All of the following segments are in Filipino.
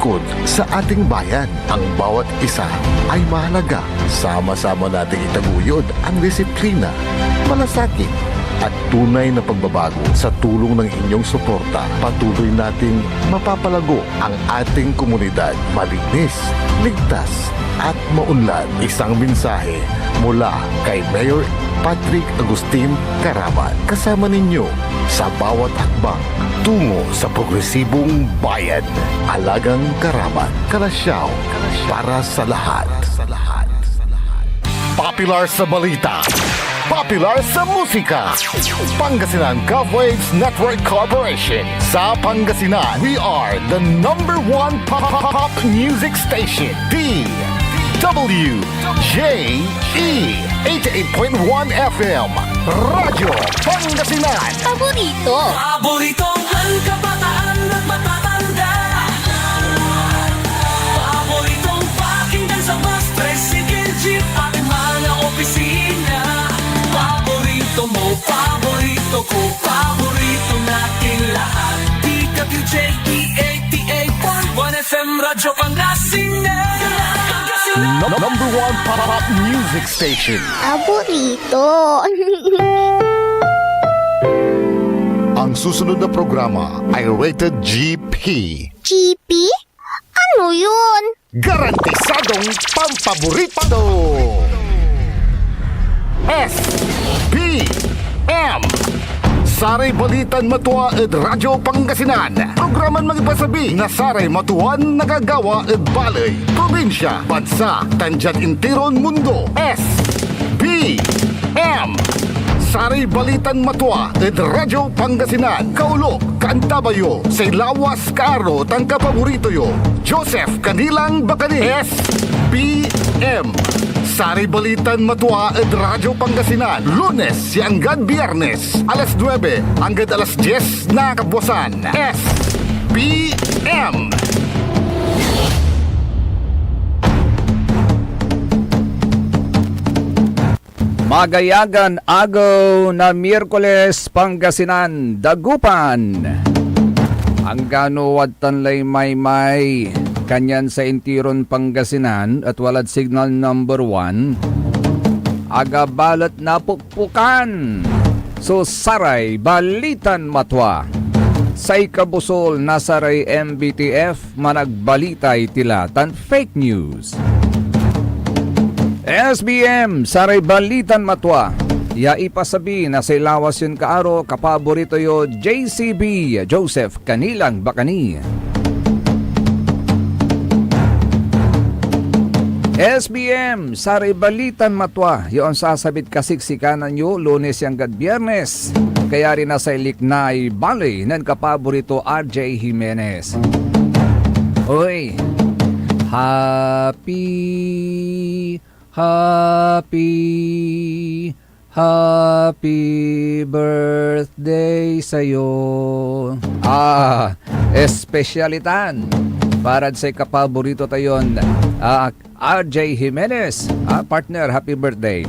lingkod sa ating bayan. Ang bawat isa ay mahalaga. Sama-sama nating itaguyod ang disiplina, malasakit at tunay na pagbabago. Sa tulong ng inyong suporta, patuloy nating mapapalago ang ating komunidad. Malinis, ligtas at maunlad. Isang mensahe mula kay Mayor Patrick Agustin Caraman. Kasama ninyo sa bawat hakbang tungo sa progresibong bayan. Alagang Caraman, Kalasyaw, para sa lahat. Popular sa balita, popular sa musika. Pangasinan Govwaves Network Corporation. Sa Pangasinan, we are the #1 pop music station. WJE 88.1 FM Radyo Pangasinan. Paboritong ang kabataan at matatanda. Paboritong pakinggan sa bus, tricycle, jeep at mga opisina. Paborito mo, paborito ko, paborito natin lahat. DWJE 88.1 FM Radyo Pangasinan. #1 pop music station. Paborito. Ang susunod na programa ay rated GP. GP? Ano yun? Garantisadong pampaborito. SPM Saray Balitan Matua ed Radyo Pangasinan. Programan magipasabi na saray matuan nagagawa ed balay, probinsya, bansa, tandyan intiron mundo. SPM Saray Balitan Matua ed Radyo Pangasinan. Kaulo, Kantabayo, say lawas karo tangka paborito yo. Joseph Kanilang Bakani. SPM Saray Balitan Matua ed Radyo Pangasinan. Lunes hanggang Biyernes, alas 9 hanggang alas 10 na kabuwasan. SPM Magayagan agaw na Miyerkules Pangasinan Dagupan. Ang ganuwad tanlay may kanyan sa intiron Pangasinan at walad signal number 1. Aga balat na pukpukan. So saray Balitan Matwa. Say kabusol na saray MBTF managbalitay tilatan fake news. SBM saray Balitan Matwa. Ya ipasabi na sa ilawas yun kaaro kapaborito yo JCB Joseph Kanilang Bakani. SBM saray Balitan Matwa. Yon sasabit kasiksikanan nyo Lunes hanggang Biyernes. Kaya rin nasa iliknay balay ng kapaborito RJ Jimenez. Oy, Happy birthday sa'yo. Espesyalitan para sa kapaborito tayon. RJ Jimenez, partner, happy birthday.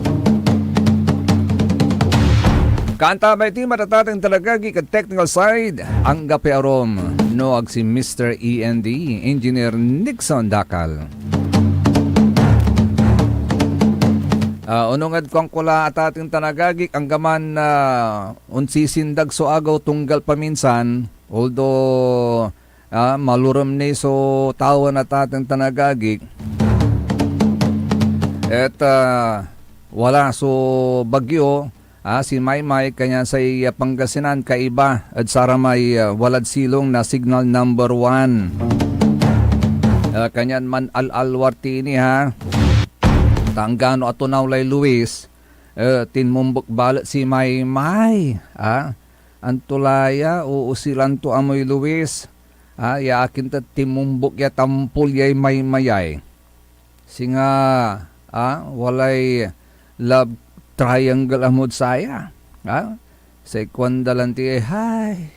Kanta may ti matatatang talagagi ka technical side. Ang gapi arom no ag si Mr. END, Engineer Nixon Dakal. Unongad kong kula at ating tanagagik ang gaman na unsisindag so agaw tunggal paminsan. Although maluram ni so tawan at ating tanagagik. At wala so bagyo. Si Maymay kanya sa Pangasinan kaiba at sara may walad silong na signal number 1. Kanyan man al-alwartini ha. Tanggano ato naulay Luis, tinmumbok balat si Maymay. Antulaya, uusilan to amoy Luis. Yakin ta timumbok ya tampul yay Maymayay. Singa, walay love triangle amod saya. Sa ikwandalanti hay.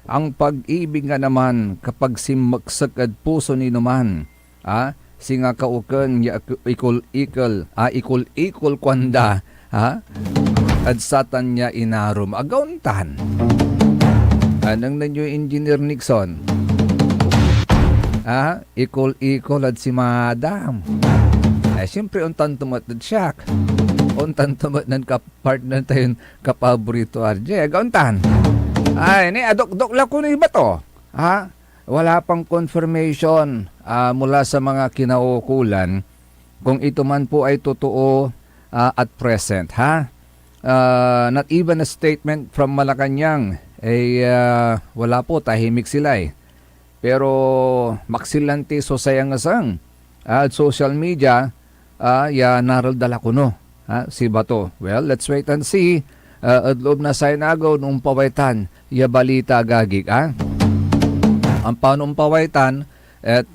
Ang pag-ibig nga naman kapag simaksak at puso ni naman. Singa kauken ya ikul kwanda at satan niya inarum agauntan. Anang nanyo Engineer Nixon Ikol-ikol at si madam. Siyempre, untan tumatad siya. Untan tumatad partner tayo kapaborito RJ. Gauntan. Ni adok-dok lang ko na iba to. Wala pang confirmation mula sa mga kinaukulan kung ito man po ay totoo at present. Not even a statement from Malacanang. Wala po, tahimik sila Pero maksilante so sayangasang at social media naraldala ko no. Si Bato. Well, let's wait and see. At loob na sa inagaw nung pawaitan, balita gagik. Ang panong pawaitan at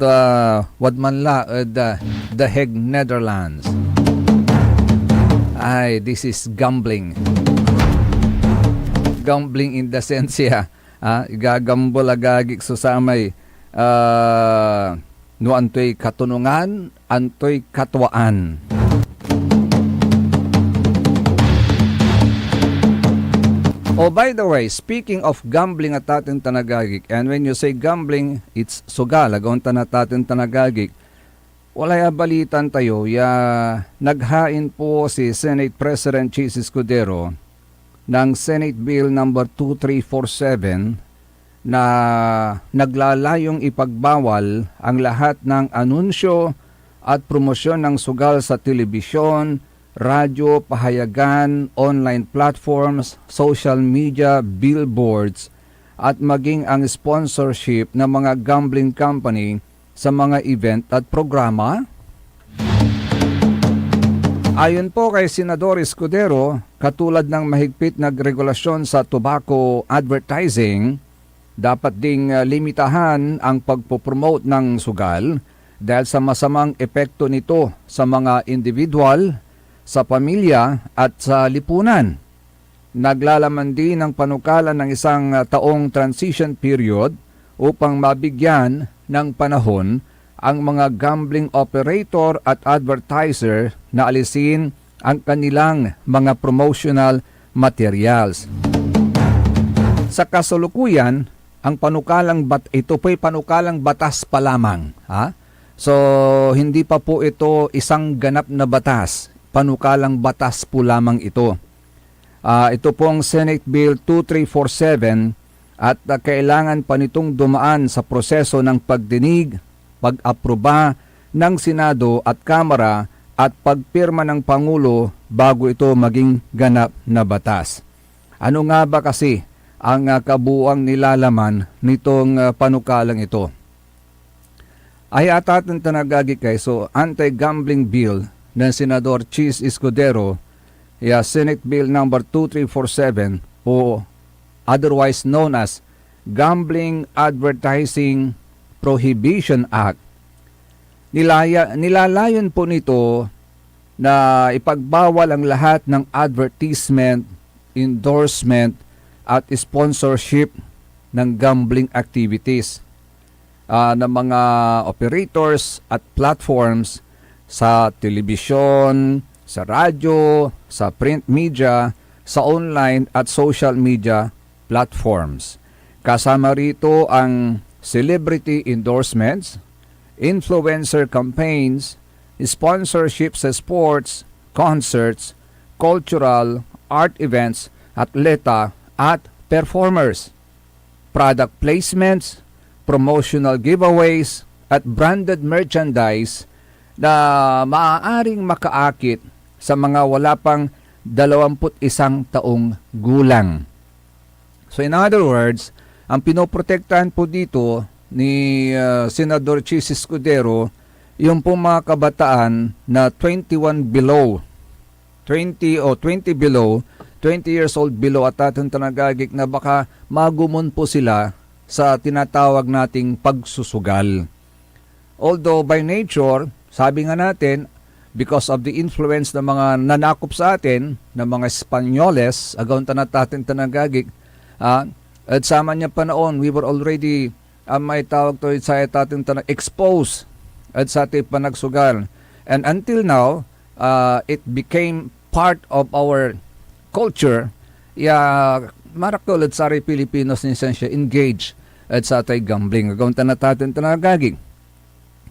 wadmanla The Hague, Netherlands. This is gambling. Gambling in the sense igagambol agagik so samay no antoy katunungan, antoy katwaan. Oh, by the way, speaking of gambling at ating tanagagik, and when you say gambling, it's sugal, agaw natin tanagagik, walay balitan tayo, naghain po si Senate President Chis Escudero ng Senate Bill number 2347 na naglalayong ipagbawal ang lahat ng anunsyo at promosyon ng sugal sa telebisyon, radyo, pahayagan, online platforms, social media, billboards, at maging ang sponsorship ng mga gambling company sa mga event at programa. Ayon po kay Senador Escudero, katulad ng mahigpit na regulasyon sa tobacco advertising, dapat ding limitahan ang pagpopromote ng sugal dahil sa masamang epekto nito sa mga individual, sa pamilya at sa lipunan. Naglalaman din ng panukala ng isang taong transition period upang mabigyan ng panahon ang mga gambling operator at advertiser na alisin ang kanilang mga promotional materials. Sa kasalukuyan, ang panukalang ito po'y panukalang batas pa lamang. So, hindi pa po ito isang ganap na batas. Panukalang batas po lamang ito. Ito pong Senate Bill 2347 at kailangan pa nitong dumaan sa proseso ng pagdinig, pag-aproba ng Senado at Kamara at pagpirma ng Pangulo bago ito maging ganap na batas. Ano nga ba kasi ang kabuuang nilalaman nitong panukalang ito? Ay atatin tanagagi kay anti-gambling bill ng Senador Chis Escudero, Senate Bill number 2347 o otherwise known as Gambling Advertising Prohibition Act. Nilalayon po nito na ipagbawal ang lahat ng advertisement, endorsement at sponsorship ng gambling activities ng mga operators at platforms sa telebisyon, sa radyo, sa print media, sa online at social media platforms. Kasama rito ang celebrity endorsements, influencer campaigns, sponsorship sa sports, concerts, cultural, art events, atleta at performers, product placements, promotional giveaways at branded merchandise na maaaring makaakit sa mga wala pang 21 taong gulang. So in other words, ang pinoprotektahan po dito ni Senador Chis Escudero yung pong mga kabataan na 21 below, 20 below, 20 years old below at atong tanagagik na baka magumon po sila sa tinatawag nating pagsusugal. Although by nature, sabi nga natin, because of the influence ng mga nanakop sa atin, ng mga Espanyoles, agaw natin tanagagik, at sama niya panaon, we were already, may tawag to sa ating exposed at sa ating panagsugal. And until now, it became part of our culture, marakol at sari Pilipinos niya engage at sa ating gambling. Agaw natin tanagagik.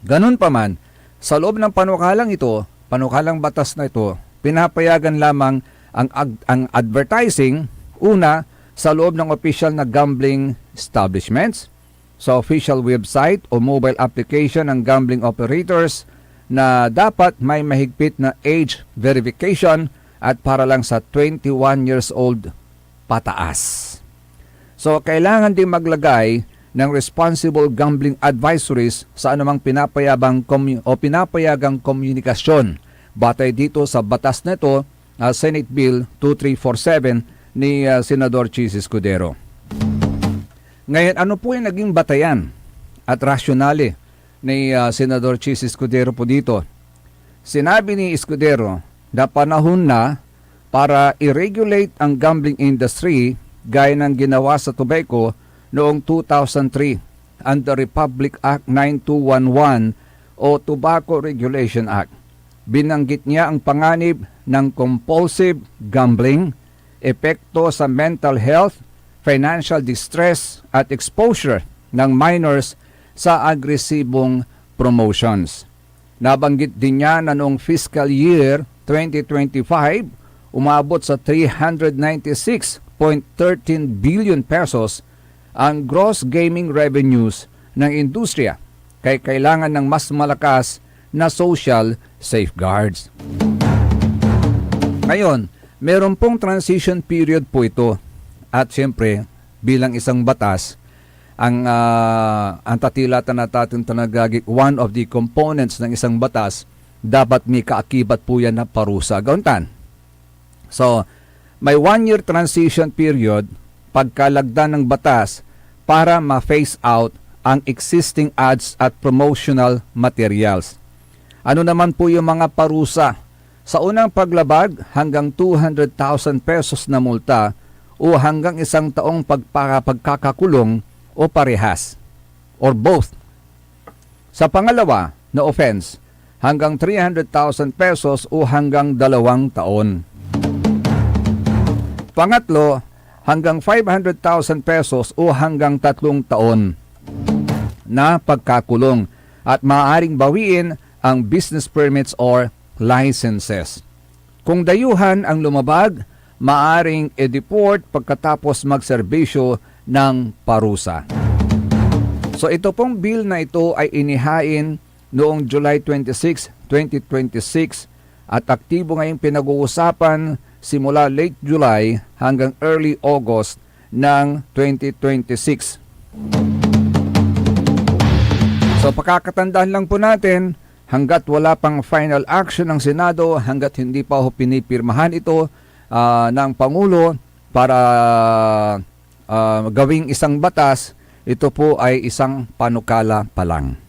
Ganun pa man, sa loob ng panukalang ito, panukalang batas na ito, pinapayagan lamang ang advertising, una, sa loob ng official na gambling establishments, sa official website o mobile application ng gambling operators na dapat may mahigpit na age verification at para lang sa 21 years old pataas. So, kailangan din maglagay ng responsible gambling advisories sa anumang pinapayagang komunikasyon. Batay dito sa batas na ito, Senate Bill 2347 ni Senador Chis Escudero. Ngayon, ano po yung naging batayan at rasyonale ni Senador Chis Escudero po dito? Sinabi ni Escudero na panahon na para i-regulate ang gambling industry gaya ng ginawa sa tobacco noong 2003 under Republic Act 9211 o Tobacco Regulation Act. Binanggit niya ang panganib ng compulsive gambling, epekto sa mental health, financial distress at exposure ng minors sa agresibong promotions. Nabanggit din niya na noong fiscal year 2025, umabot sa 396.13 billion pesos ang gross gaming revenues ng industriya, kaya kailangan ng mas malakas na social safeguards. Ngayon, meron pong transition period po ito. At siyempre, bilang isang batas, ang tatilatan natin tanagagik, one of the components ng isang batas, dapat may kaakibat po yan na parusa. Gauntan. So, may 1-year transition period pagkalagda ng batas para ma-phase out ang existing ads at promotional materials. Ano naman po yung mga parusa? Sa unang paglabag, hanggang 200,000 pesos na multa o hanggang 1 taong pagkakakulong o parehas, or both. Sa pangalawa na offense, hanggang 300,000 pesos o hanggang 2 taon. Pangatlo, hanggang 500,000 pesos o hanggang 3 taon na pagkakulong at maaaring bawiin ang business permits or licenses. Kung dayuhan ang lumabag, maaring i-deport pagkatapos magserbisyo ng parusa. So ito pong bill na ito ay inihain noong July 26, 2026 at aktibo ngayong pinag-uusapan simula late July hanggang early August ng 2026. So pakakatandaan lang po natin, hanggat wala pang final action ng Senado, hanggat hindi pa pinipirmahan ito ng Pangulo para gawing isang batas, ito po ay isang panukala pa lang.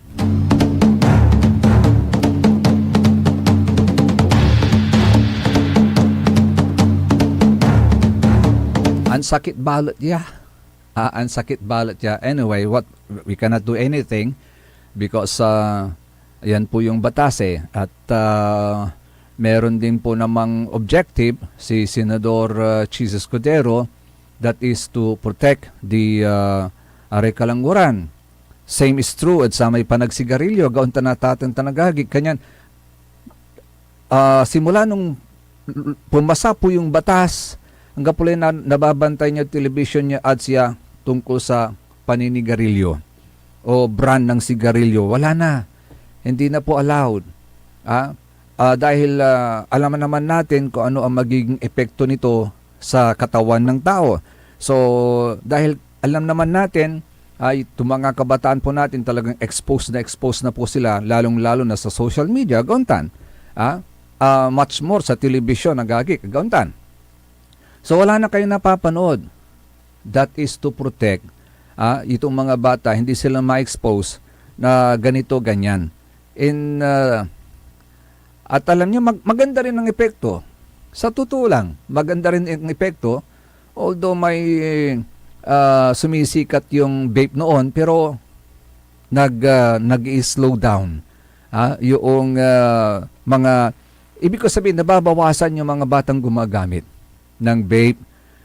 Ansakit balot ya. Ansakit balot ya. Anyway, we cannot do anything because yan po yung batas eh. At meron din po namang objective si Senador Chis Escudero, that is to protect the Arekalangguran. Same is true at sa may panagsigarilyo, gaon tanataten tanagagig. Kanyan, simula nung pumasa po yung batas, hanggang po na nababantay niya television niya at siya tungkol sa paninigarilyo o brand ng sigarilyo. Wala na. Hindi na po allowed. Dahil alam naman natin kung ano ang magiging epekto nito sa katawan ng tao. So, dahil alam naman natin, itong mga kabataan po natin talagang exposed na po sila, lalong-lalo na sa social media, gauntan. Much more sa television, nagagik, gauntan. So, wala na kayong napapanood. That is to protect itong mga bata, hindi sila ma-expose na ganito, ganyan. At alam niyo, maganda rin ang epekto. Sa totoo lang, maganda rin ang epekto. Although may sumisikat yung vape noon, pero nag-slow down. Yung mga, ibig ko sabihin, nababawasan yung mga batang gumagamit ng vape,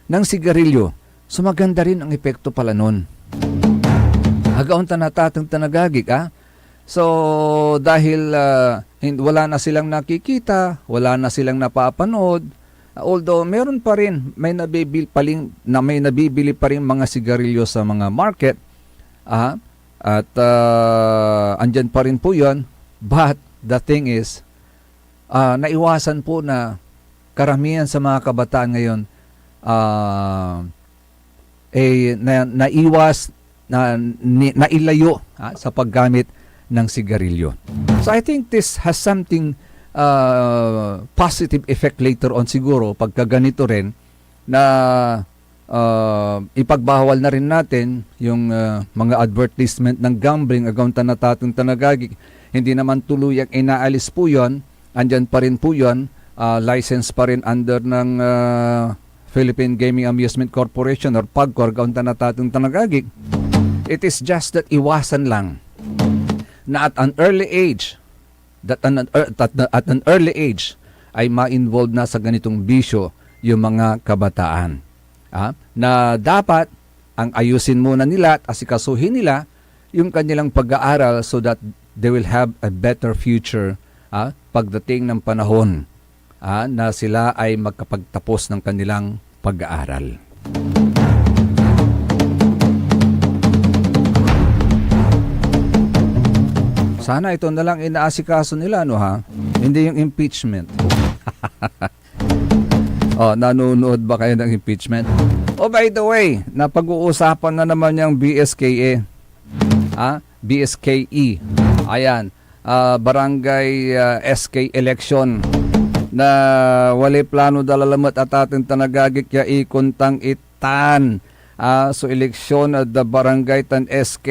ng sigarilyo. So maganda rin ang epekto pala nun. Hagaon natatang tanagagik, So dahil wala na silang nakikita, wala na silang napapanood, although meron pa rin, may nabibili pa rin mga sigarilyo sa mga market, at andyan pa rin po yun. But the thing is, naiwasan po na karamihan sa mga kabataan ngayon naiwas, nailayo sa paggamit ng sigarilyo. So I think this has something positive effect later on siguro pagka ganito rin na ipagbawal na rin natin yung mga advertisement ng gambling, agauntan na tatong tanagagik. Hindi naman tuluyang inaalis po yun, andyan pa rin po yun, license pa rin under ng Philippine Gaming Amusement Corporation or PAGCOR, agauntan na tatong tanagagik. It is just that iwasan lang na at an early age, ay ma-involve na sa ganitong bisyo yung mga kabataan. Na dapat ang ayusin muna nila at asikasuhin nila yung kanilang pag-aaral so that they will have a better future pagdating ng panahon na sila ay magkapagtapos ng kanilang pag-aaral. Sana ito na lang inaasikaso nila, no ha? Hindi yung impeachment. Nanonood ba kayo ng impeachment? By the way, napag-uusapan na naman yung BSKE. BSKE. Ayan, barangay SK election na wali plano dalalamat at ating tanagagik ya ikuntang itan. So eleksyon at the barangay tan SK.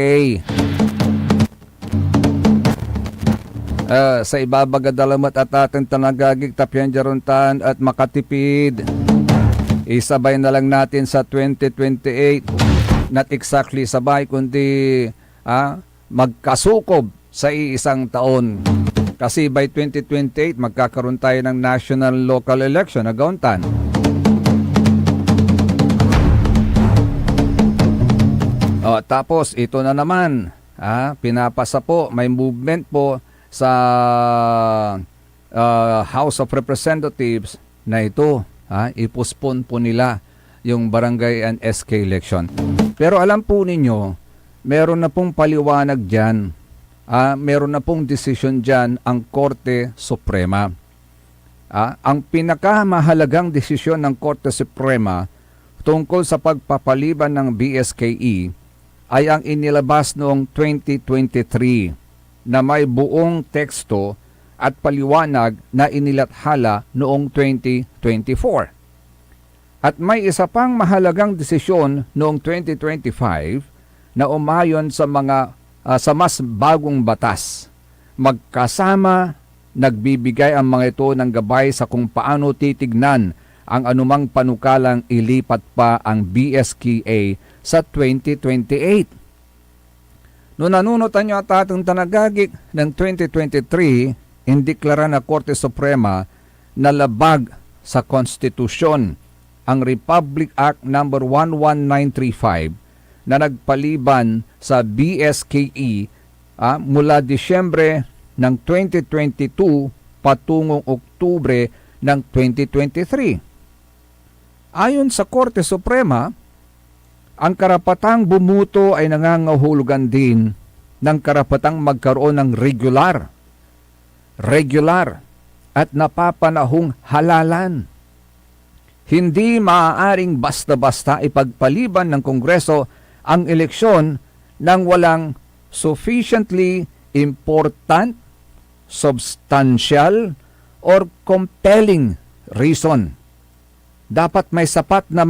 Sa ibabaga dalamat at ating tanagagik tapyan jaruntan at makatipid. Isabay na lang natin sa 2028. Not exactly sabay kundi magkasukob sa iisang taon. Kasi by 2028 magkakaroon tayo ng national local election agauntan. Tapos ito na naman, pinapasa po, may movement po sa House of Representatives na ito, ipospon po nila yung barangay and SK election. Pero alam po ninyo, meron na pong paliwanag dyan, meron na pong desisyon dyan ang Korte Suprema. Ang pinakamahalagang desisyon ng Korte Suprema tungkol sa pagpapaliban ng BSKE ay ang inilabas noong 2023 na may buong teksto at paliwanag na inilathala noong 2024. At may isa pang mahalagang desisyon noong 2025 na umayon sa mas bagong batas. Magkasama, nagbibigay ang mga ito ng gabay sa kung paano titignan ang anumang panukalang ilipat pa ang BSKE sa 2028. Noong nanunutan nyo at atong tanagagik ng 2023, indeklara na Korte Suprema na labag sa konstitusyon ang Republic Act No. 11935 na nagpaliban sa BSKE mula Disyembre ng 2022 patungong Oktubre ng 2023. Ayon sa Korte Suprema, ang karapatang bumuto ay nangangahulugan din ng karapatang magkaroon ng regular at napapanahong halalan. Hindi maaaring basta-basta ipagpaliban ng Kongreso ang eleksyon nang walang sufficiently important, substantial, or compelling reason. Dapat may sapat na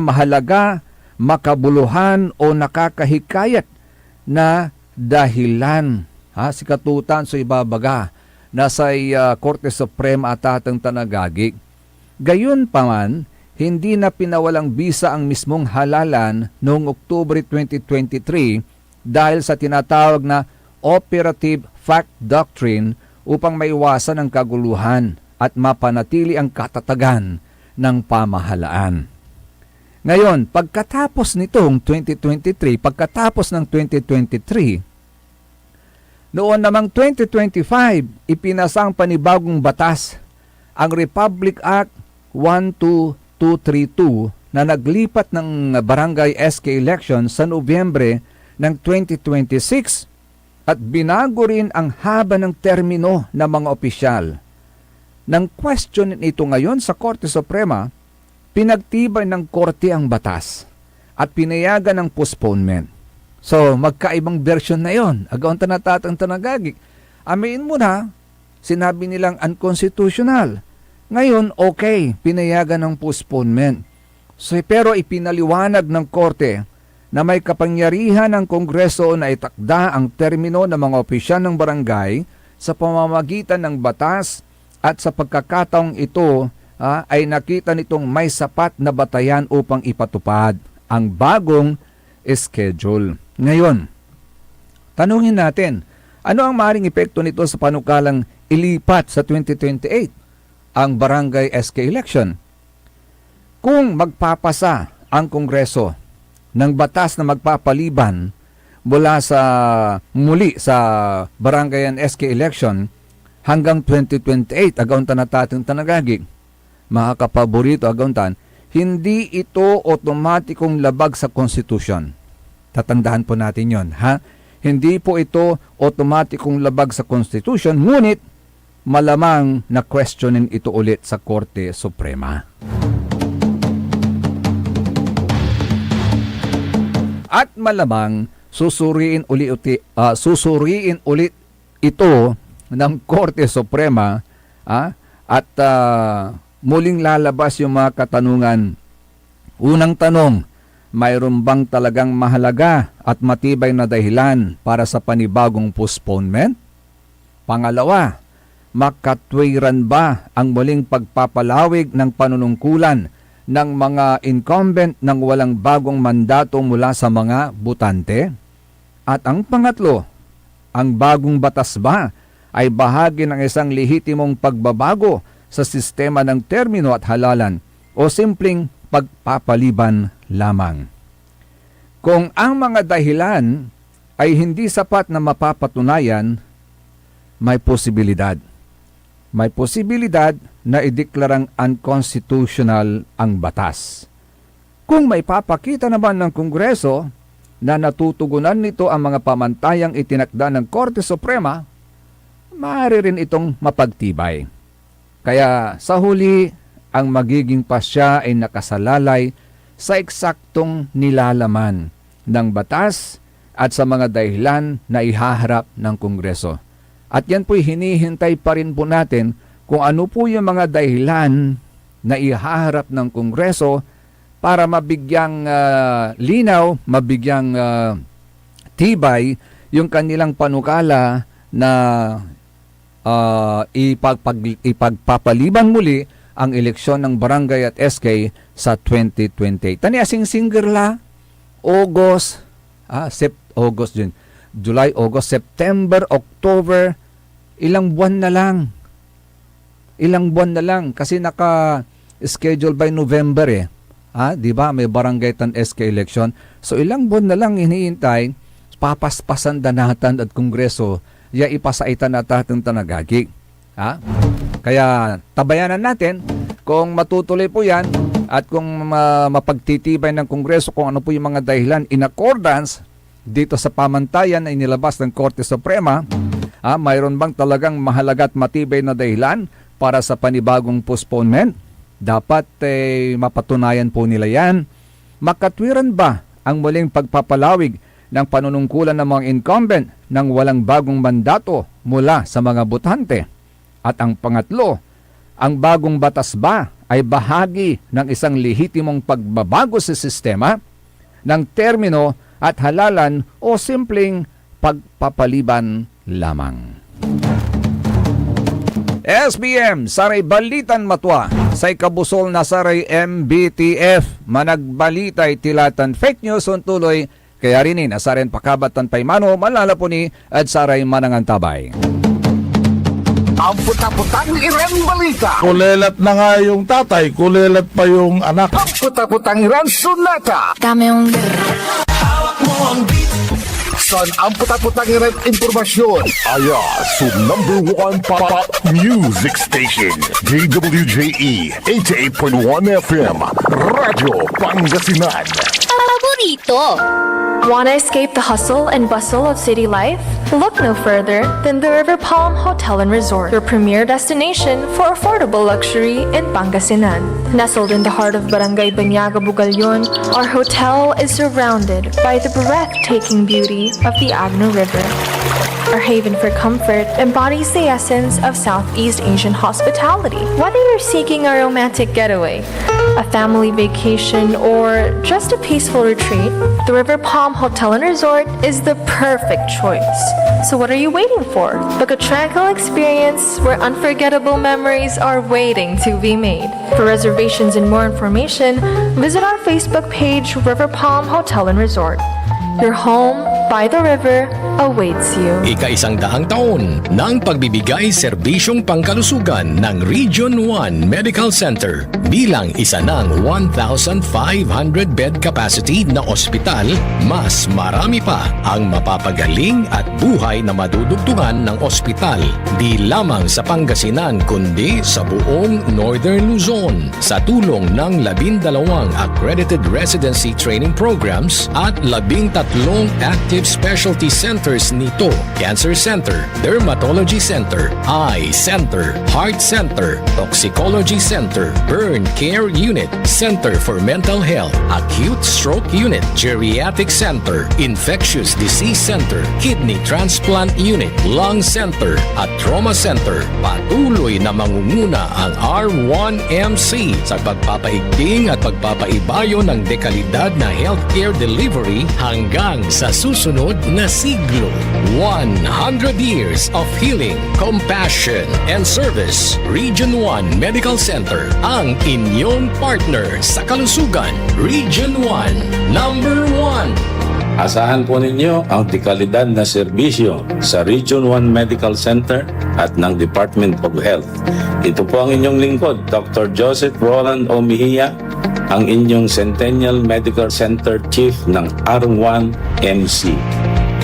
mahalaga, makabuluhan o nakakahikayat na dahilan. Sikatutan sa ibabaga na sa Korte Suprema at atang tanagagik. Gayon pa man, hindi na pinawalang bisa ang mismong halalan noong Oktubre 2023 dahil sa tinatawag na Operative Fact Doctrine upang maiwasan ang kaguluhan at mapanatili ang katatagan ng pamahalaan. Ngayon, pagkatapos nitong 2023, pagkatapos ng 2023, Noon namang 2025, ipinasa ang panibagong batas, ang Republic Act 12232 na naglipat ng barangay SK election sa Nobyembre ng 2026 at binago rin ang haba ng termino ng mga opisyal. Nang question ito ngayon sa Korte Suprema, pinagtibay ng Korte ang batas at pinayagan ng postponement. So, magkaibang version na yon. Agaw natatang tanagagik. Amain mo na, sinabi nilang unconstitutional. Ngayon, okay, pinayagan ng postponement. So, pero ipinaliwanag ng Korte na may kapangyarihan ng Kongreso na itakda ang termino ng mga opisyal ng barangay sa pamamagitan ng batas at sa pagkakataong ito ay nakita nitong may sapat na batayan upang ipatupad ang bagong schedule. Ngayon, tanungin natin, ano ang maaaring epekto nito sa panukalang ilipat sa 2028 ang barangay SK election? Kung magpapasa ang Kongreso ng batas na magpapaliban mula sa muli sa barangay and SK election hanggang 2028, agauntan na tating tanagagig, mga kapaborito agauntan, hindi ito otomatikong labag sa konstitusyon. Tatandaan po natin yon, ha? Hindi po ito otomatikong labag sa konstitusyon, ngunit malamang na questionin ito ulit sa Korte Suprema. At malamang susuriin ulit ito ng Korte Suprema at muling lalabas yung mga katanungan. Unang tanong, mayroon bang talagang mahalaga at matibay na dahilan para sa panibagong postponement? Pangalawa, makatwiran ba ang muling pagpapalawig ng panunungkulan ng mga incumbent ng walang bagong mandato mula sa mga butante? At ang pangatlo, ang bagong batas ba ay bahagi ng isang lehitimong pagbabago sa sistema ng termino at halalan o simpleng pagpapaliban lamang? Kung ang mga dahilan ay hindi sapat na mapapatunayan, may posibilidad. May posibilidad na ideklarang unconstitutional ang batas. Kung may papakita naman ng Kongreso na natutugunan nito ang mga pamantayang itinakda ng Korte Suprema, maaari rin itong mapagtibay. Kaya sa huli, ang magiging pasya ay nakasalalay sa eksaktong nilalaman ng batas at sa mga dahilan na ihaharap ng Kongreso. At yan po'y hinihintay pa rin po natin kung ano po yung mga dahilan na ihaharap ng Kongreso para mabigyang linaw, mabigyang tibay yung kanilang panukala na ipagpapaliban muli ang eleksyon ng barangay at SK sa 2028. Tani asing singgerla, August, July, August, September, October, ilang buwan na lang. Ilang buwan na lang kasi naka-schedule by November eh. Di ba? May barangay tan SK election. So ilang buwan na lang hinihintay, papaspasan danatan at Kongreso, ya ipasaitan na tatang tanagagig. Kaya tabayanan natin kung matutuloy po yan at kung mapagtitibay ng Kongreso kung ano po yung mga dahilan in accordance dito sa pamantayan na inilabas ng Korte Suprema, mayroon bang talagang mahalaga at matibay na dahilan para sa panibagong postponement? Dapat mapatunayan po nila yan. Makatwiran ba ang muling pagpapalawig ng panunungkulan ng mga incumbent ng walang bagong mandato mula sa mga botante? At ang pangatlo, ang bagong batas ba ay bahagi ng isang lehitimong pagbabago sa sistema ng termino at halalan o simpleng pagpapaliban lamang? SBM, saray balitan matwa, say kabusol na saray MBTF, managbalitay tilatan fake news on tuloy, kaya rinin asaren pakabatan paymano, malala po ni at saray manangantabay. Ang puta-putang Iran balita. Kulelat na nga yung tatay, kulelat pa yung anak. Ang puta-putang Iran sunata. Hawak mo ang beat. Buksan ang puta-putang informasyon. Aya sa number 1 pop music station, DWJE 88.1 FM, Radyo Pangasinan. Paborito. Want to escape the hustle and bustle of city life? Look no further than the River Palm Hotel and Resort, your premier destination for affordable luxury in Pangasinan. Nestled in the heart of Barangay Banyaga, Bugalyon, our hotel is surrounded by the breathtaking beauty of the Agno River. Our haven for comfort embodies the essence of Southeast Asian hospitality. Whether you're seeking a romantic getaway, a family vacation, or just a peaceful retreat, the River Palm Hotel and Resort is the perfect choice. So what are you waiting for? Book a tranquil experience where unforgettable memories are waiting to be made. For reservations and more information, visit our Facebook page, River Palm Hotel and Resort. Your home by the river awaits you. Ika-100 taon ng pagbibigay serbisyong pangkalusugan ng Region 1 Medical Center bilang isa ng 1,500 bed capacity na ospital, mas marami pa ang mapapagaling at buhay na madudugtungan ng ospital di lamang sa Pangasinan kundi sa buong Northern Luzon sa tulong ng 12 accredited residency training programs at 13 active specialty centers nito: Cancer Center, Dermatology Center, Eye Center, Heart Center, Toxicology Center, Burn Care Unit, Center for Mental Health, Acute Stroke Unit, Geriatric Center, Infectious Disease Center, Kidney Transplant Unit, Lung Center, at Trauma Center. Patuloy na mangunguna ang R1MC sa pagpapaigting at pagpapaibayo ng dekalidad na healthcare delivery hanggang sa susunod na siglo. 100 years of healing, compassion, and service. Region 1 Medical Center, ang inyong partner sa kalusugan. Region 1, number 1. Asahan po ninyo ang dekalidad na serbisyo sa Region 1 Medical Center at ng Department of Health. Ito po ang inyong lingkod, Dr. Joseph Roland O. Mejia, ang inyong Centennial Medical Center Chief ng R1MC.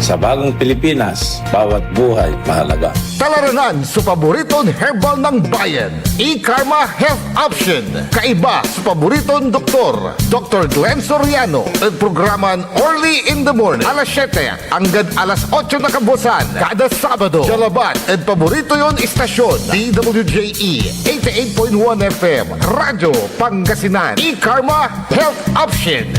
Sa bagong Pilipinas, bawat buhay mahalaga. Talaranan sa paboritong herbal ng bayan, E-Karma Health Option. Kaiba sa paboritong doktor, Dr. Glenn Soriano. At programan Early in the Morning, alas 7 hanggang alas 8 na kabusan, kada Sabado. Jalaban at paborito yon istasyon, DWJE 88.1 FM, Radyo Pangasinan. E-Karma Health Option.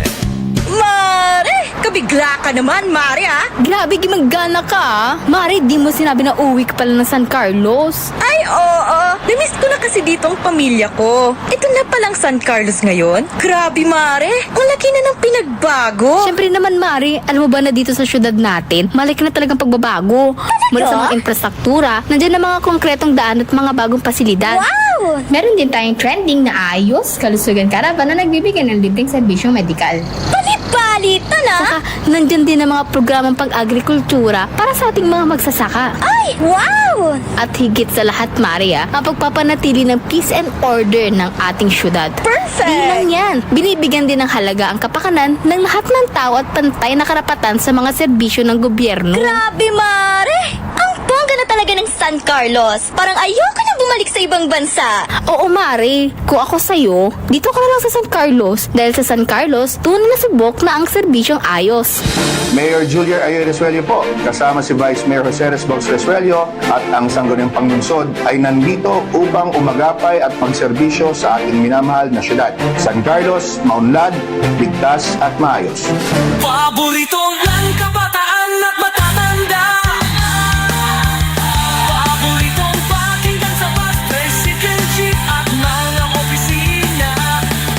Mare! Kabigla ka naman, Mare, ha? Grabe, gimagana ka, ah. Mari, di mo sinabi na uwi ka pala ng San Carlos. Ay, oo. Namiss ko na kasi dito ang pamilya ko. Ito na palang San Carlos ngayon. Grabe, Mare. Ang laki na ng pinagbago. Siyempre naman, Mari, alam mo ba na dito sa syudad natin, malaki na talagang pagbabago. Mula sa mga infrastruktura, nandiyan na mga konkretong daan at mga bagong pasilidad. Wow! Meron din tayong trending na ayos, kalusugan karavan na nagbibigay ng libreng serbisyong medikal. Palit-palitan, ha? Saka, nandyan din ang mga programang pang-agrikultura para sa ating mga magsasaka. Ay, wow! At higit sa lahat, Maria, ang pagpapanatili ng peace and order ng ating syudad. Perfect! Di lang yan, binibigyan din ng halaga ang kapakanan ng lahat ng tao at pantay na karapatan sa mga serbisyo ng gobyerno. Grabe, Mare! Ang bongga na talaga ng San Carlos. Parang ayoko na bumalik sa ibang bansa. Oo, Mari. Kung ako sa'yo, dito ka na lang sa San Carlos. Dahil sa San Carlos, tunay na subok na ang serbisyong ayos. Mayor Julia Ayo Resuello po, kasama si Vice Mayor Jose Resbox Resuello at ang Sangguniang Panglungsod ay nandito upang umagapay at magserbisyo sa ating minamahal na syudad. San Carlos, maunlad, ligtas at maayos. Paborito ng kabataan at matatanda. Paboritong pakinggan sa bus, tricycle, jeep at mga opisina.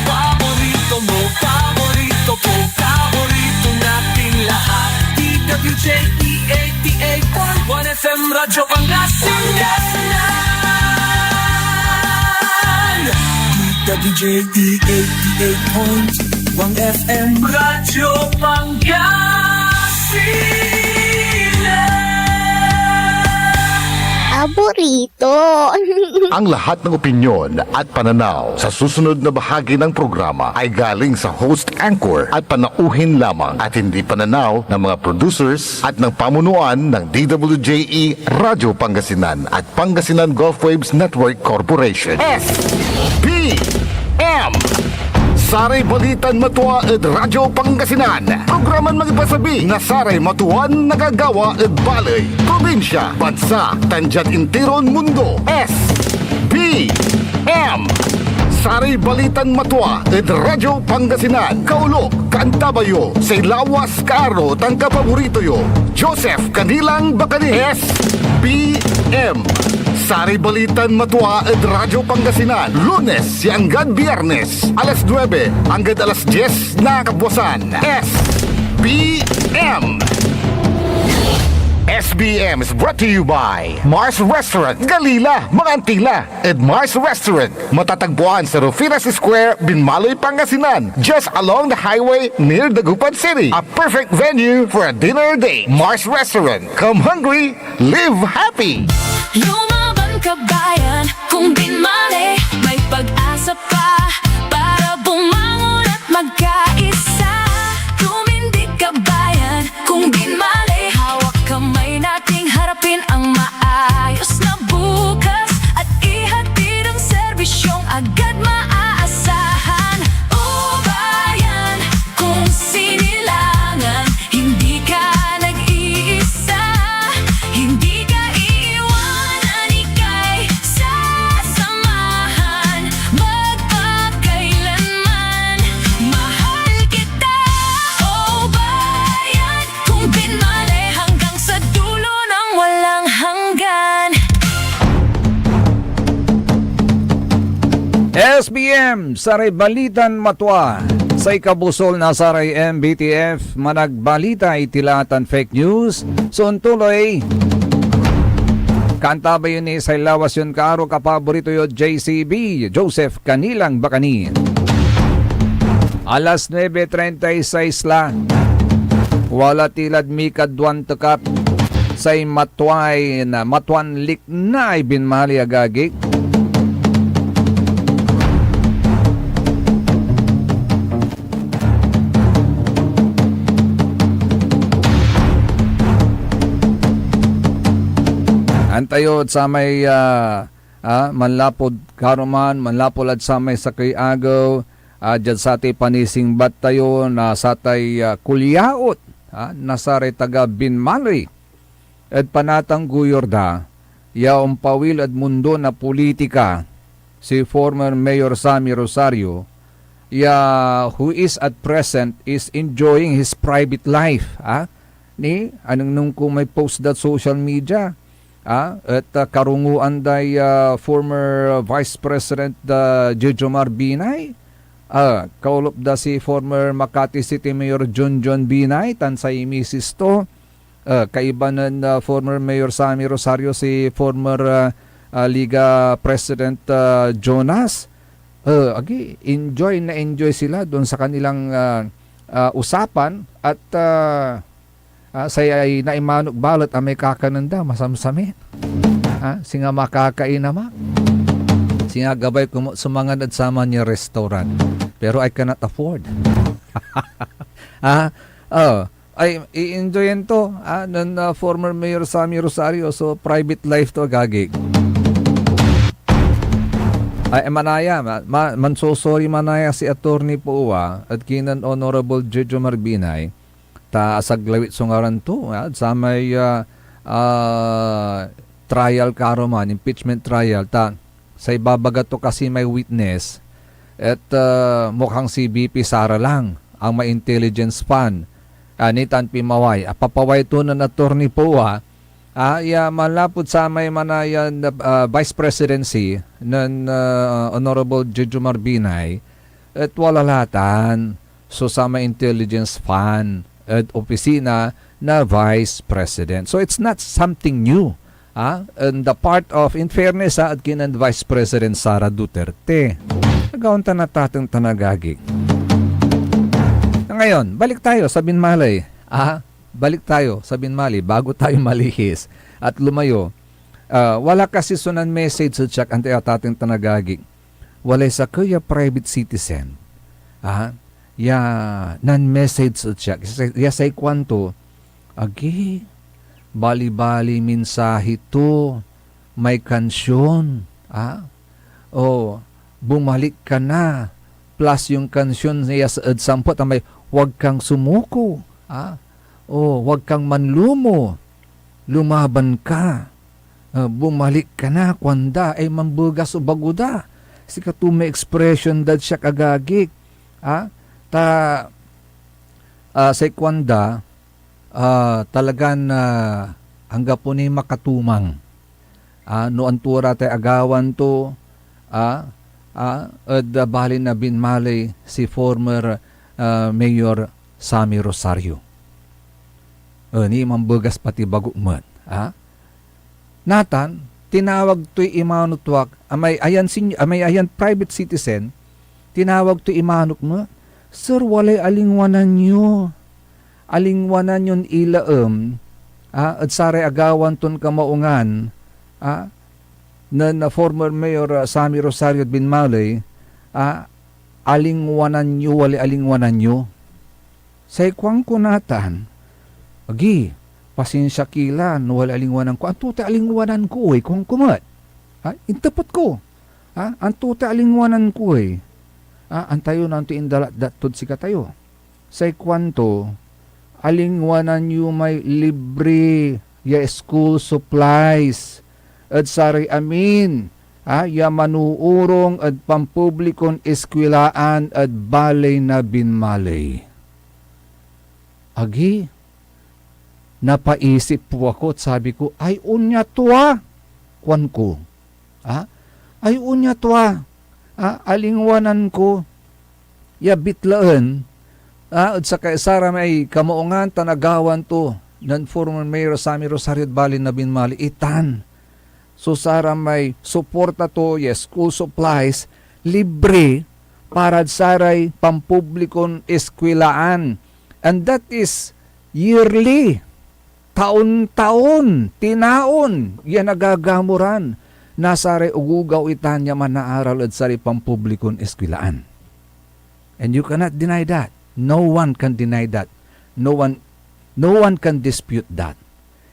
Paborito mo, paborito ko, paborito natin lahat. DWJE 88.1 FM, Radyo Pangasinan. DWJE 88.1 FM, Radyo Pangasinan. paborito. Ang lahat ng opinyon at pananaw sa susunod na bahagi ng programa ay galing sa host anchor at panauhin lamang at hindi pananaw ng mga producers at ng pamunuan ng DWJE Radyo Pangasinan at Pangasinan Gulf Waves Network Corporation. SBM Saray Balitan Matua ed Radyo Pangasinan. Programan magipasabi na Saray Matuan nagagawa ed Balay, Probinsya, Bansa, Tanjat Intiron Mundo. SBM Saray Balitan Matua ed Radyo Pangasinan. Kaulok, Kantabayo, say lawas kaaro tang kapaborito yo. Joseph Kanilang Bakani. SBM Saray Balitan Matua ed Radyo Pangasinan. Lunes hanggang Biyernes, alas 9 hanggang alas 10 na kabuwasan. SBM SBM is brought to you by Mars Restaurant, Galila, Mangantila, and Mars Restaurant. Matatagpuan sa Rufinas Square, Binmaloy, Pangasinan, just along the highway near Dagupan City. A perfect venue for a dinner date. Mars Restaurant. Come hungry, live happy. Lumaban ka bayan, kung binmali, may pag-asa pa para bumangon at magkaisa. Tumindig ka bayan, kung binmali, hawak kamay nating harapin ang maayos na bukas at ihatid ang serbisyong agad maaasahan. O bayan, kung sinilangan, hindi ka nag-iisa, hindi ka iiwanan, ika'y sasamahan magpakailanman. Mahal kita, o bayan, kung binmali hanggang sa dulo ng walang hanggan. SBM, Saray Balitan Matua. Sa ikabusol na Saray MBTF, managbalita itilatan fake news. Suntuloy, kanta ba yun ni sa lawas yun kaaro kapaborito yo JCB, Joseph Kanilang Bakani. Alas 9:36 la. Wala tilad mikadwan tekap say matuay na matuan lik na ay binmali agagik. Antayod sa may manlapod karuman, manlapod at sa may sakay agaw, dyan sa ti panising bat tayo na sa tay kulyaot, na sa taga binmaloy. At panatang guyorda, yaong pawil at mundo na politika, si former Mayor Sammy Rosario, who is at present is enjoying his private life. Ni, anong nung kung may post that social media, at karunguan day former Vice President Jejomar Binay, kaulop da si former Makati City Mayor John Binay, tansay misis to, kaibanan former Mayor Sammy Rosario si former Liga President Jonas. Enjoy sila doon sa kanilang usapan at say ay naimanok balot ang may kakananda masamsamin. Singa makakain naman. Singa gabay kumo sumangan at sama niya restaurant. Pero I cannot afford. Ay i-enjoyin to ng former Mayor Sammy Rosario, so private life to gagig. Ay manaya mansosorry manaya si attorney Puwa at kinan Honorable Jejomar Binay ta asaglawit sungaran to sa may trial karoman, impeachment trial ta sa ibabaga to kasi may witness at mukhang si BP Sara lang ang may intelligence fan ni Tan Pimaway. Papaway to na attorney po malapot sa may manayan vice presidency ng Honorable Jejomar Binay at walalatan so sa may intelligence fan at opisina na Vice President. So it's not something new. And the part of, in fairness at kinan Vice President Sara Duterte. Nagawang natatang tanagagi. Ngayon, balik tayo sa Binmalay. Balik tayo sa Binmalay bago tayo malihis at lumayo. Wala kasi sunan message sa check ante atating tanagagig. Walay sa kaya private citizen. Ya non-message sa check. Ya say kwanto, agi, bali-bali mensahe to, may kansyon. Bumalik ka na. Plus yung kansyon niya sa sampot, may huwag kang sumuko. Huwag kang manlumo. Lumaban ka. Bumalik ka na, kwanda, ay mambugas o baguda. Si katume expression dad siya kagagik. Sa kwanda, talagan hangga po ni makatumang. No antura tay agawan to, bali na binmalay si former Mayor Sammy Rosario. Ni mambugas pati bago man. Natan, tinawag to'y imanutwak, amay ayan private citizen, tinawag to'y imanok mo, sir, walay alingwanan nyo. Alingwanan yon ilaem, at sare agawan ton kamaungan, na former Mayor Sammy Rosario Binmalay, alingwanan nyo, walay alingwanan nyo. Sa ikwang kunatan, agi, pasensya kila, no wala alingwanan ko. Ang tuta alingwanan ko kung kumat. Intapot ko. Ang tuta alingwanan ko antayo na ito indalat datod si katayo. Sa kwanto, alingwanan yu may libre ya school supplies. At sari amin, ya manuurong at pampublikon eskwilaan at balay na binmalay. Agi, napaisip po ako at sabi ko, ay unya tuwa, kwan ko. Ay unya tuwa, alingwanan ko, ya bitlaan, at sa kaisara may kamaungan tanagawan to, ng former Mayor Sammy Rosario Bali na binmali, itan. So sara may suporta to, yes, school supplies, libre, para saray pampublikon eskwilaan. And that is yearly. Taon-taon, tinaon, yan nagagamuran. Nasari ugugaw itanya man naaral at sari pampublikon eskwilaan. And you cannot deny that. No one can deny that. No one can dispute that.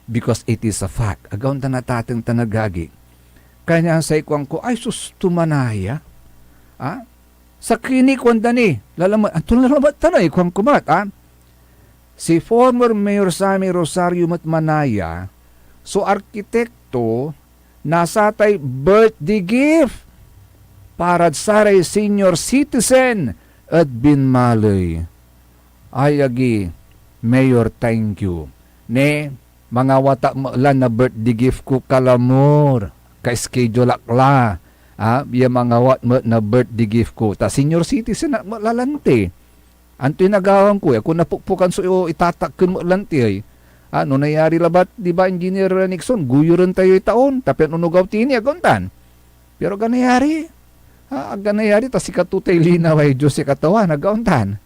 Because it is a fact. Agaw na natatang tanagagi. Kanya sa ikwang ko, ay sus, tumanaya. Sa klinik wanda ni, lalaman, atun lalaman tanay, ikwang kumat, si former Mayor Sammy Rosario Matmanaya, so arkitekto, nasatay birthday gift para saray senior citizen at binmalay. Ay agi, Mayor, thank you. Ne, mga wata lan na birthday gift ko kalamor, ka-schedule akla. Yung mga wat na birthday gift ko. Ta senior citizen na malalante. Ang tinagawan ko, kung napukpukan so itatakun mo lanti ay, no nayari labat, di ba, Engineer Nixon, guyo rin tayo taon, tapi unugaw tini, aguntan. Pero ganayari, tas si katutay linaw ay Diyos si katawan, agauntan.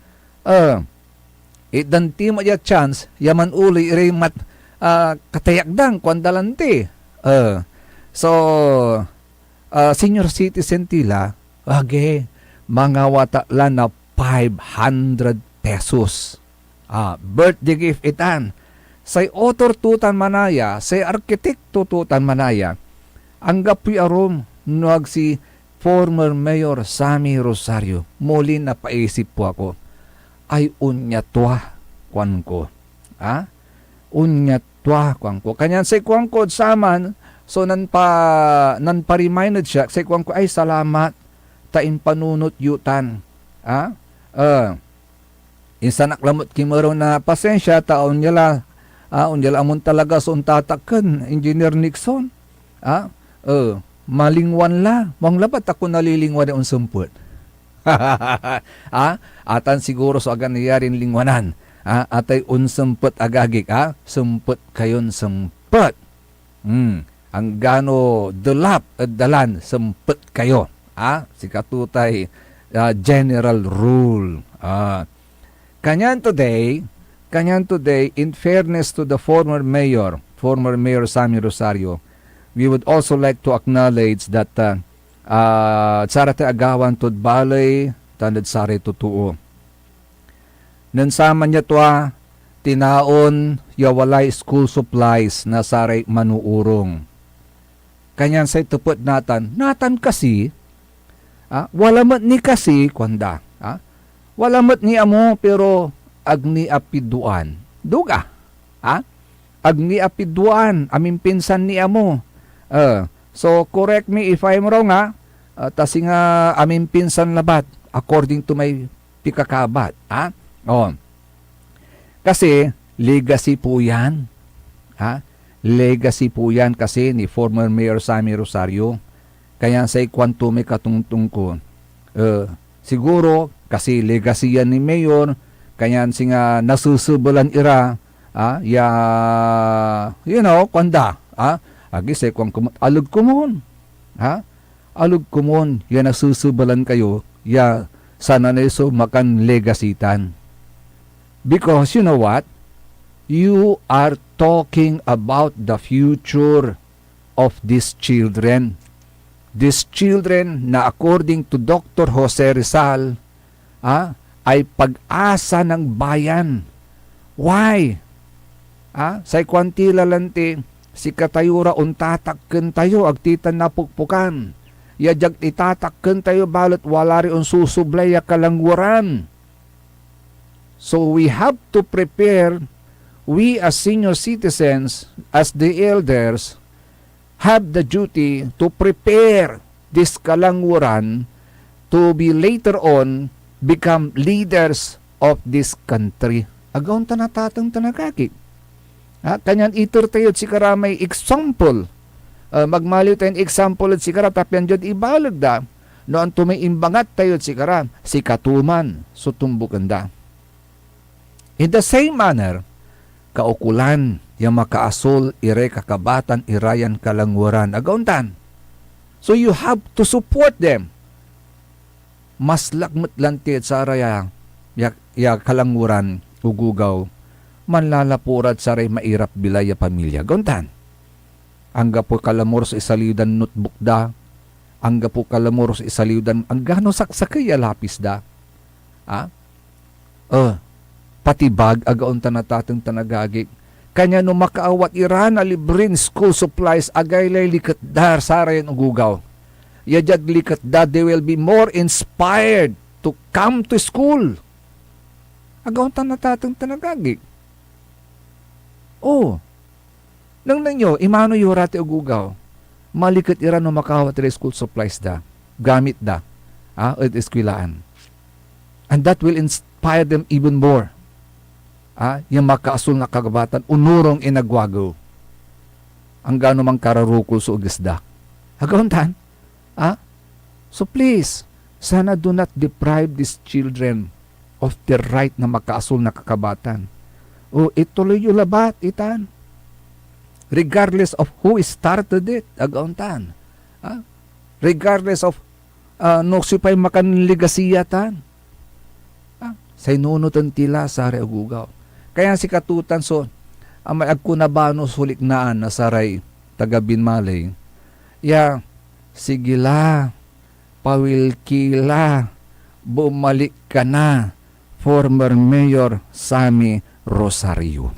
Idanti mo ya chance, yaman uli, irimat, katayakdang, kwandalante. Senior citizen tila, mga wata lang na 500 pesos. Birthday gift itan. Say author tutan manaya, say arkitekto tutan manaya, ang gapi arom nuag si former Mayor Sammy Rosario. Muli na paisip po ako, ay unya tuwa kwan ko. Unya tuwa kwan ko. Kanyan say kwan ko saman, so nan pa-reminded siya, say kwan ko, ay salamat, tain panunot yutan. Insan naklamot kimaro na pasensya, taon niya la, amon talaga so tatakan, Engineer Nixon. Malingwan la, mong labat ako nalilingwan yung sumput. Atan siguro so agan niyarin lingwanan. Atay unsumput agagik, sumput kayon sumput. Ang gano dulap at dalan, sumput kayo. Si katutay, general rule. Kanyan today, in fairness to the former Mayor Sammy Rosario, we would also like to acknowledge that sarate agawan tod balay tanad sari totoo. Nansama niya tinaon yawalay school supplies na saray manuurong. Kanyan say tupot natan kasi, wala mat ni kasi, kwanda, wala mat ni amo, pero agni apiduan. Duga, agni apiduan, aming pinsan ni amo. So, correct me if I'm wrong, tasi nga aming pinsan labat, according to my pikakabat, Kasi, legacy po yan, legacy po yan kasi ni former Mayor Sammy Rosario. Kaya sa kwanto may katungtong ko. Siguro kasi legacy yan ni Mayor, kaya nga nasusubulan ira, kwanda, agis kwang alug kumon, alug kumon, ya nasusubulan kayo, ya sana na iso makan legasitan. Because you know what? You are talking about the future of these children. These children na according to Dr. Jose Rizal, ay pag-asa ng bayan. Why? Say kwantila lanti, si katayura untatakken tayo, agtitan na pukpukan. Yajag itatakken tayo balot wala rin susublay kalangwaran. So we have to prepare. We as senior citizens, as the elders, have the duty to prepare this kalangwaran to be later on become leaders of this country. Agaw tanatatang tanakaki. Kanyan iter tayo si karamay example. Magmaliw tayong example at si kara tapyan dyan ibalag da. Noon tumay imbangat tayo si kara, si katuman, sutumbukan da. In the same manner, kaukulan, yung makaasol, ire kakabatan, irayan kalangwaran, agauntan. So you have to support them. Mas lakmat lanti at saraya, ya kalangwaran, ugugaw, manlalapurat saray mairap bilaya pamilya, agauntan. Angga po kalamor sa isaliudan notebook da, angga po kalamor sa isaliudan, ang gano saksakay lapis da. Pati bag agaon tanatatang tanagagik. Kanya no makaawat iran na librin school supplies agaylay likat dar sarayan ugugaw. Yajad likat da they will be more inspired to come to school. Agaon tanatatang tanagagik. Nang nanyo, imano yorate ugugaw. Malikat iran no makaawat iran school supplies da. Gamit da. At eskwilaan. And that will inspire them even more. Yung makaasul na kagabatan, unurong inagwago. Ang gano mang kararukol sa ugisda. Hagauntan? So please, sana do not deprive these children of their right na makaasul na kakabatan. Ituloy yung labat, itan. Regardless of who started it, hagauntan. Regardless of noksipay makanligasiyatan. Say nunutan tila sa agugaw. Kaya si katutan so, may agkunabano sulik naan na saray taga Binmalay. Sigila, pawilkila, bumalik ka na, former Mayor Sammy Rosario.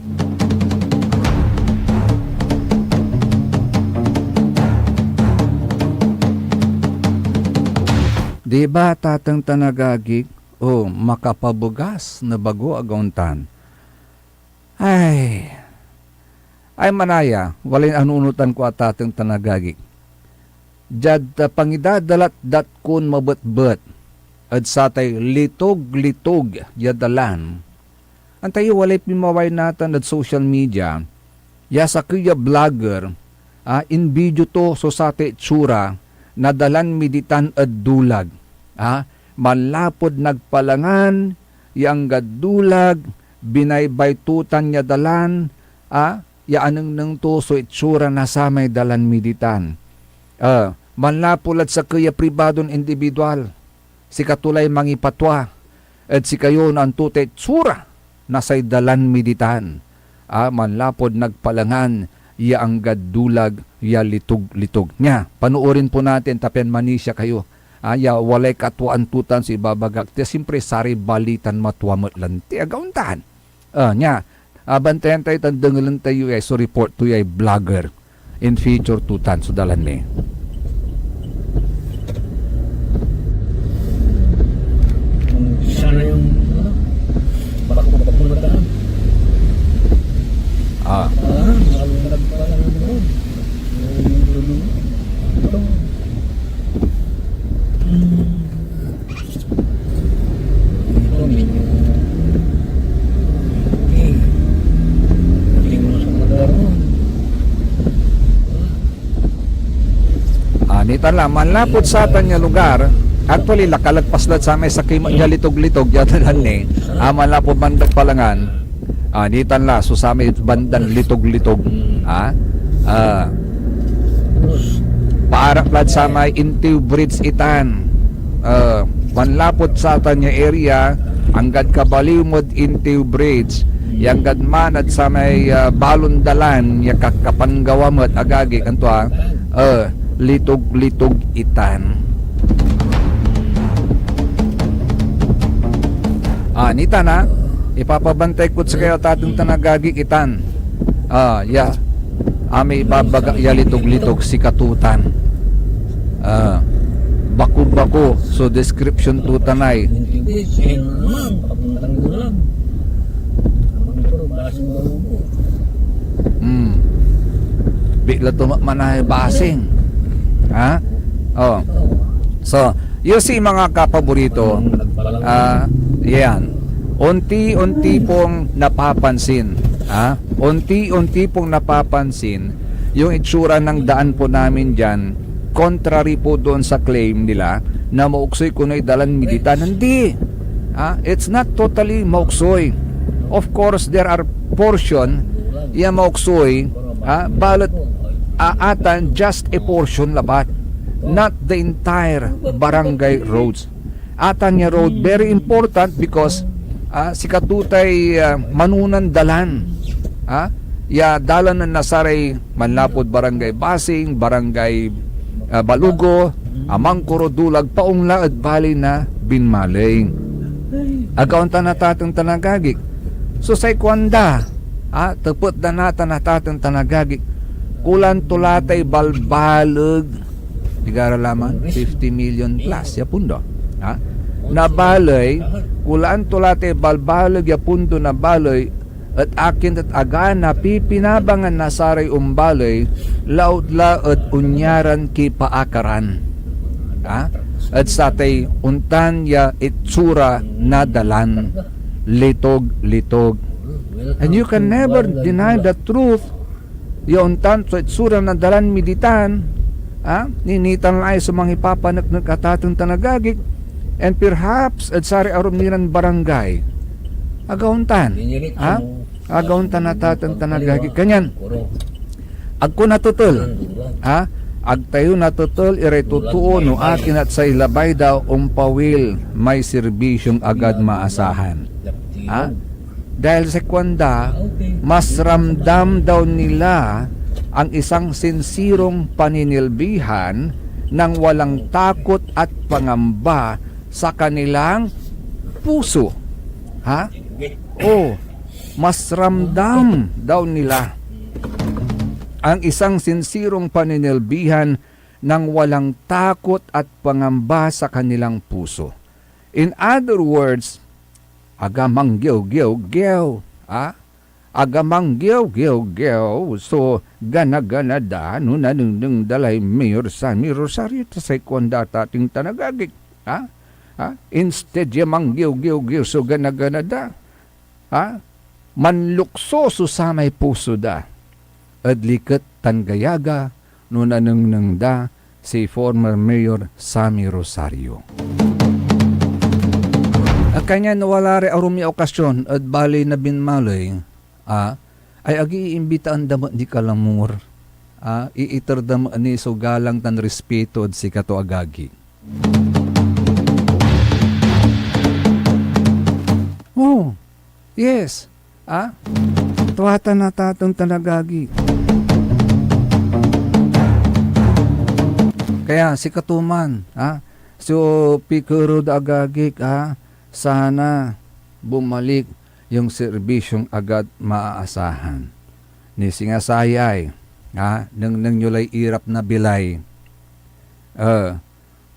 Diba tatang tanagagig, makapabugas na bago agauntan. Ay manaya, walin anunutan ko at ating tanagagi. Jad pangidadalat dat kun mabet-bet, at satay litog-litog yadalan. Antayo walay pimaway natin at social media, sa kuya vlogger, in video to so sate tsura, nadalan miditan at dulag. Malapod nagpalangan, yang gadulag, binaybaytutan niya dalan, yaanang nang to so itsura na sa may dalan miditan. Manlapulat sa kaya pribadon individual, si katulay mangipatwa, at si kayo na ang tutay tsura na say dalan miditan. Manlapod nagpalangan, ya anggad dulag, ya litog-litog. Nya, panuorin po natin, tapen manisya kayo. Ya walay katuan-tutan si babagak. Ti simpre sari balitan matwamot lang. Ti agauntahan. Nya, bantayan tayo tandangalan tayo so report to ay vlogger in future tutan so dalan ni. Sana yung bako na daan. Nita lang, manlapot sa atan nga lugar, actually, lakalagpas lang sa may sakay niya litog-litog, yatalan ni, manlapot bandag palangan, nitan la, so sa may bandang litog-litog, paarap lad sa may Intiu Bridge itan, manlapot sa atan nga area, anggad kabalimod Intiu Bridge, yanggad manad sa may balondalan, yakakapanggawamot agagi, kanto litog-litog itan. Nita na, ipapabantay ko sa kayo tatong tanagagi itan. May babaga ya litog-litog si katutan. Bako-bako, so description tutanay. Bigla tumakmanahay basing. So, yun si mga kapaborito, yan, unti-unti pong napapansin, unti-unti pong napapansin yung itsura ng daan po namin dyan, contrary po doon sa claim nila na mauksoy kuno'y dalan militan. Hindi, it's not totally mauksoy. Of course, there are portion yung mauksoy, balot atan just a portion labat, not the entire barangay roads. Atan nga road very important because si katutay manunan dalan, ya dalan na nasaray manlapod barangay Basing, barangay Balugo, Amangkuro, Dulag, paong laad bali na Binmaling. Agaunta na tatang tanagagik. So say kwanda, tepot na nata na tatang tanagagik. Kulan tulatay balbalag, tigara laman 50 million plus ya pundo. Na balay, kulan tulatay balbalag ya pundo na balay, at akin at agana pipinabangan na saray umbalay, laud laud unyaran ki paakaran. At satay untan ya itsura na dalan, litog-litog. And you can never deny the truth. Yung tanto at sura na dalan militan, ninitan ay sa mga ipapanak ng katatong tanagagik, and perhaps at sari arum niran barangay, agauntan, agauntan na tatang tanagagik, kanyan, agko natutol, agtayo natutol, iray tutuo, no akin at sa ilabay daw, umpawil, may serbisyong agad maasahan. Dahil sa kwanda, mas ramdam daw nila ang isang sinsirong paninilbihan ng walang takot at pangamba sa kanilang puso. Mas ramdam daw nila ang isang sinsirong paninilbihan ng walang takot at pangamba sa kanilang puso. In other words, agamang gyaw-gyaw-gyaw, agamang gyaw-gyaw-gyaw, so gana-gana da, no nanundang dalay Mayor Sammy Rosario, tasay kwanda tating tanagagik, instead yamang gyaw-gyaw-gyaw, so gana-gana da, manlukso so samay puso da, adlikat tangayaga, no nanundang da, si former Mayor Sammy Rosario. Kanya nawala rin arum niya okasyon at bali na binmalay, ay agi-iimbitaan damat di kalamur, iiter damat ni so galang tan respeto at si kato agagi. Yes, tuwata na tatong tanagagi. Kaya si Katuman, so Pikuro da agagik, sana bumalik yung serbisyong agad maaasahan. Ni singasayay, nang nyulay irap na bilay.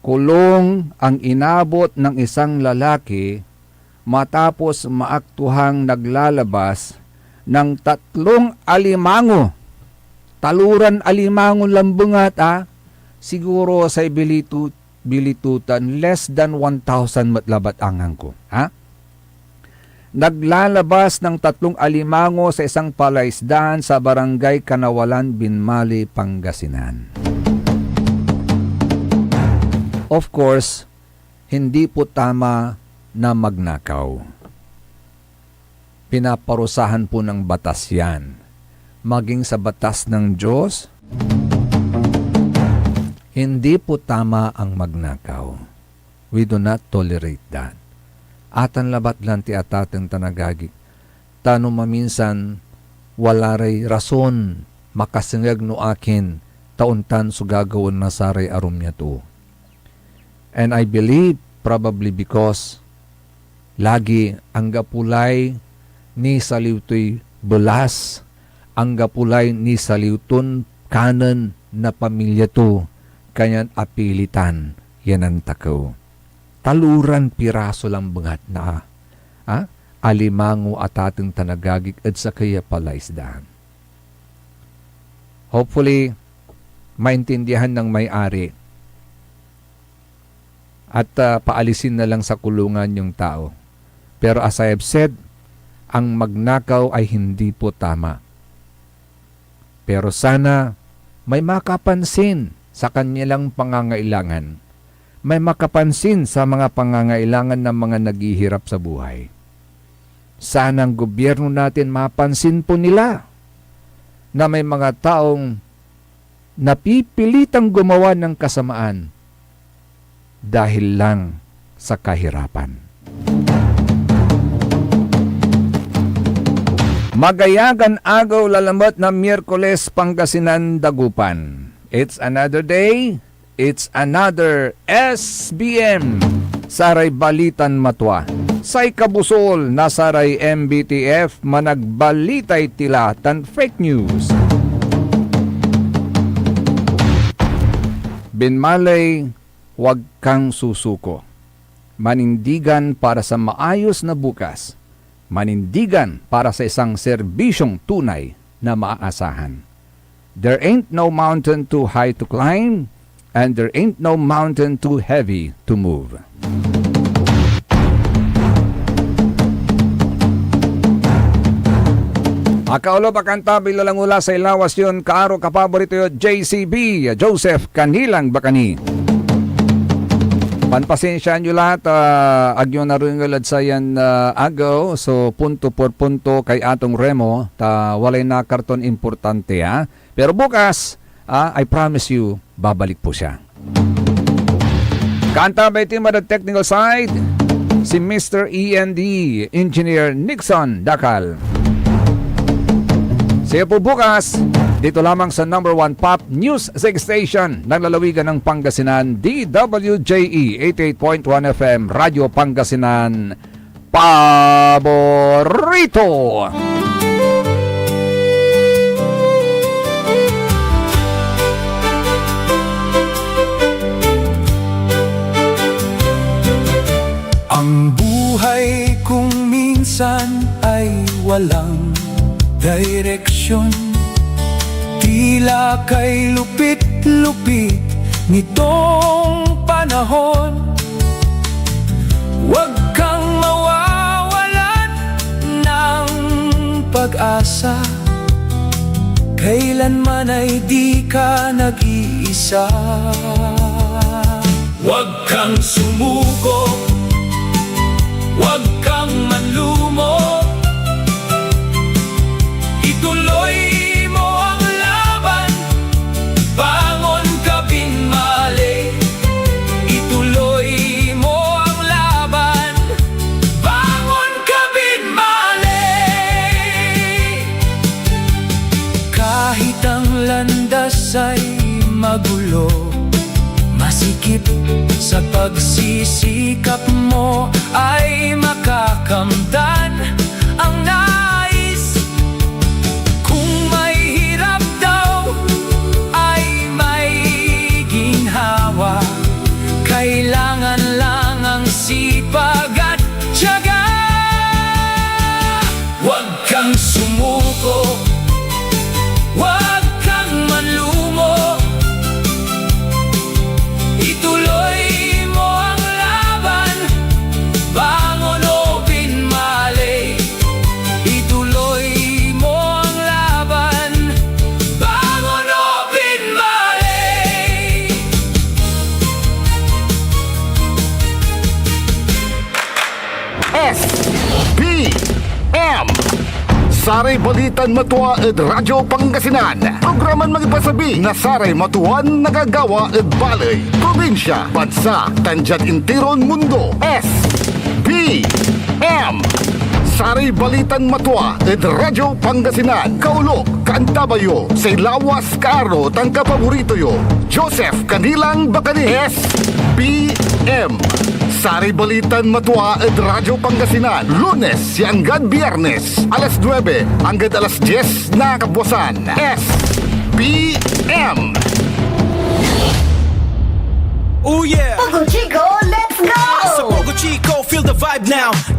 Kulong ang inabot ng isang lalaki matapos maaktuhang naglalabas ng 3 alimango. Taluran alimango lambungat, siguro sa bilitutan, less than 1,000 matlabat angang ko. Naglalabas ng 3 alimango sa isang palaisdaan sa barangay Kanawalan, Binmali, Pangasinan. Of course, hindi po tama na magnakaw. Pinaparusahan po ng batas yan. Maging sa batas ng Diyos, hindi po tama ang magnakaw. We do not tolerate that. Atan labat lang ti atateng tanagagik. Tano maminsan, wala ray rason, makasingag no akin, tauntan so gagawin na saray arum niya to. And I believe, probably because, lagi ang gapulay ni saliwtoy belas, ang gapulay ni saliwton kanan na pamilya to, kanyan apilitan, yan ang takaw. Taluran piraso lang bangat na, alimango at ating tanagagik at sa kaya palaisdaan. Hopefully, maintindihan ng may-ari at paalisin na lang sa kulungan yung tao. Pero as I have said, ang magnakaw ay hindi po tama. Pero sana may makapansin sa kanilang pangangailangan. May makapansin sa mga pangangailangan ng mga naghihirap sa buhay. Sana ang gobyerno natin mapansin po nila na may mga taong napipilitang gumawa ng kasamaan dahil lang sa kahirapan. Magayagan agaw lalamot na Miyerkules, Pangasinan, Dagupan. It's another day, it's another SBM. Saray Balitan Matwa. Say kabusol na saray MBTF managbalitay tila tan fake news. Binmalay, huwag kang susuko. Manindigan para sa maayos na bukas. Manindigan para sa isang serbisyong tunay na maaasahan. There ain't no mountain too high to climb, and there ain't no mountain too heavy to move. Akaulo pakanta bilalang ula sa ilawas yun kaaro kapaborito yo JCB, Joseph Kanilang Bakani. Panpasensya nyo lahat, agyo na rin ngalad sa yan agaw, so punto por punto kay atong Remo, walay na karton importante Pero bukas, I promise you, babalik po siya. Kanta by team at the technical side, si Mr. END, Engineer Nixon Dakal. Siya po bukas, dito lamang sa number 1 pop news station ng lalawigan ng Pangasinan, DWJE 88.1 FM, Radyo Pangasinan, Paborito! Ang buhay kung minsan ay walang direksyon, tila kay lupit-lupit nitong panahon. Huwag kang mawawalan ng pag-asa, kailanman ay di ka nag-iisa. Huwag kang sumuko, huwag kang manlumo, ituloy mo ang laban, bangon ka Binmali. Ituloy mo ang laban, bangon ka Binmali. Kahit ang landas ay magulo, higit sa pagsisikap mo ay makakamtan ang nais. Kung may hirap daw ay may ginhawa, kailangan lang ang sipag at tiyaga. Huwag kang sumuko, huwag kang manlumo, ituloy mo ang laban, bangon o pinmali. Ituloy mo ang laban, bangon o pinmali. SPM Saray Balitan Matua ed Radyo Pangasinan. Programan magipasabi na Saray Matuan nagagawa ed balay, probinsya, bansa, tanjad intiron mundo. SPM Saray Balitan Matua ed Radyo Pangasinan. Kaulok, Kaantabayo, say lawas kaaro tangka paborito yo. Joseph Kanilang Bakani. SPM Saray Balitan Matua ed Radyo Pangasinan. Lunes hanggang Biyernes, alas 9 hanggang alas 10 na kabuwasan. SPM Oh yeah! Pogo Chico, let's go! Sa Pogo Chico, feel the vibe now.